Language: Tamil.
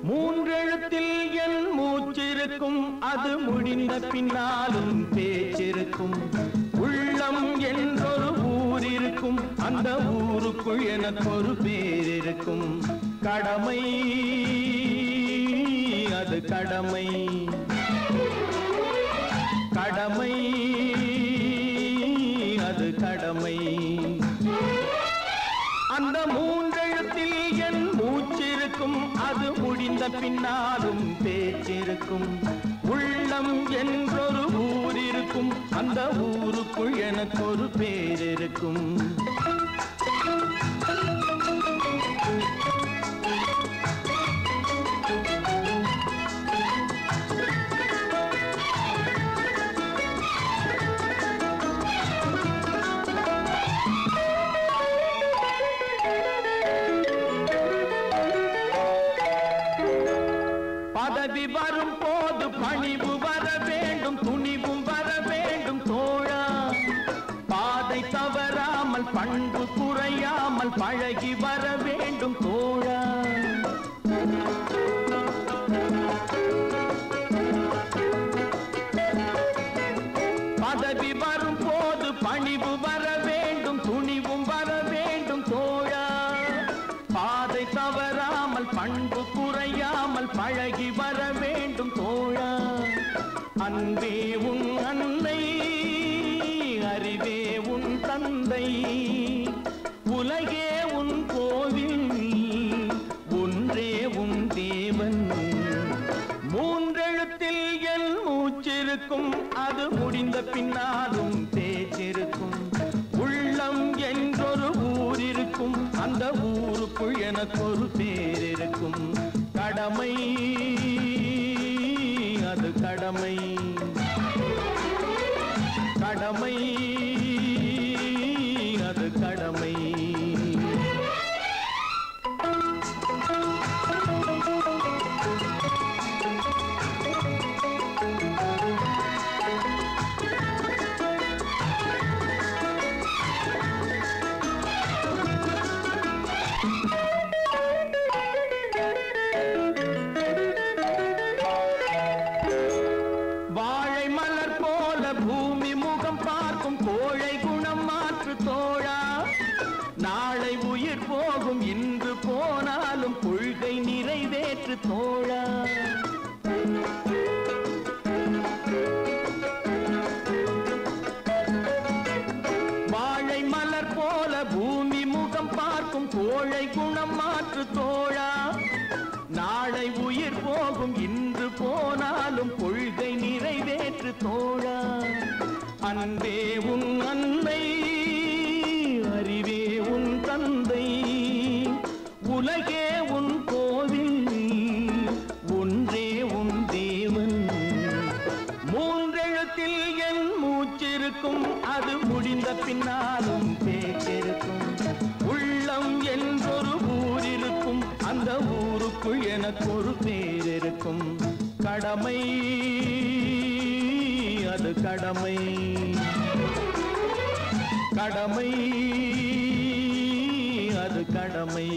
மூன்றெழுத்தில் என் மூச்சிருக்கும், அது முடிந்த பின்னாலும் பேச்சிருக்கும். உள்ளம் என்றொரு ஊர் இருக்கும், அந்த ஊருக்குள் எனக்கு ஒரு பேர் இருக்கும். கடமை அது கடமை, கடமை அது கடமை. அந்த மூன்றெழுத்தில் என் மூச்சிருக்கும், அது முடிந்த பின்னாலும் பேச்சிருக்கும். உள்ளம் என்றொரு ஊர் இருக்கும், அந்த ஊருக்குள் எனக்கு ஒரு பேர் இருக்கும். பதவி வரும் போது பணிவு வர வேண்டும், துணிவும் வர வேண்டும் தோழா. பாதை தவறாமல் பண்பு குறையாமல் பழகி வர வேண்டும் தோழா. பதவி வரும் போது பணிவு வர வேண்டும், துணிவும் வர வேண்டும் தோழா. பாதை தவறாமல் பண்பு குறையாமல் பழகி வர வேண்டும் தோழா. அன்பே உன் அன்னை, அறிவே உன் தந்தை, உலகே உன் கோவில், ஒன்றே உன் தேவன். மூன்றெழுத்தில் என் மூச்சிருக்கும், அது முடிந்த பின்னாலும் பேச்சிருக்கும். உள்ளம் என்றொரு ஊர் இருக்கும், அந்த ஊருக்குள் எனக்கு ஒரு பேர் இருக்கும். கடமை அது கடமை, கடமை அது கடமை. வாழை மலர் போல பூமி முகம் பார்க்கும், கோழை குணம் மாற்று தோழா. நாளை உயிர் போகும், இன்று போனாலும் கொள்கை நிறைவேற்று தோழா. வாழை மலர் போல பூமி முகம் பார்க்கும், கோழை குணம் மாற்று தோழா. நாளை உயிர் போகும், இன்று போனாலும் கொள்கை நிறைவேற்று தோழா. அன்பே உன் அன்னை, அறிவே உன் தந்தை, உலகே உன் கோவில், ஒன்றே உன் தேவன். மூன்றெழுத்தில் என் மூச்சிருக்கும், அது முடிந்த பின்னாலும் பேச்சிருக்கும். உள்ளம் என்றொரு ஊர் இருக்கும், அந்த ஊருக்குள் எனக்கு ஒரு பேர் இருக்கும். கடமை அது கடமை, கடமை அது கடமை.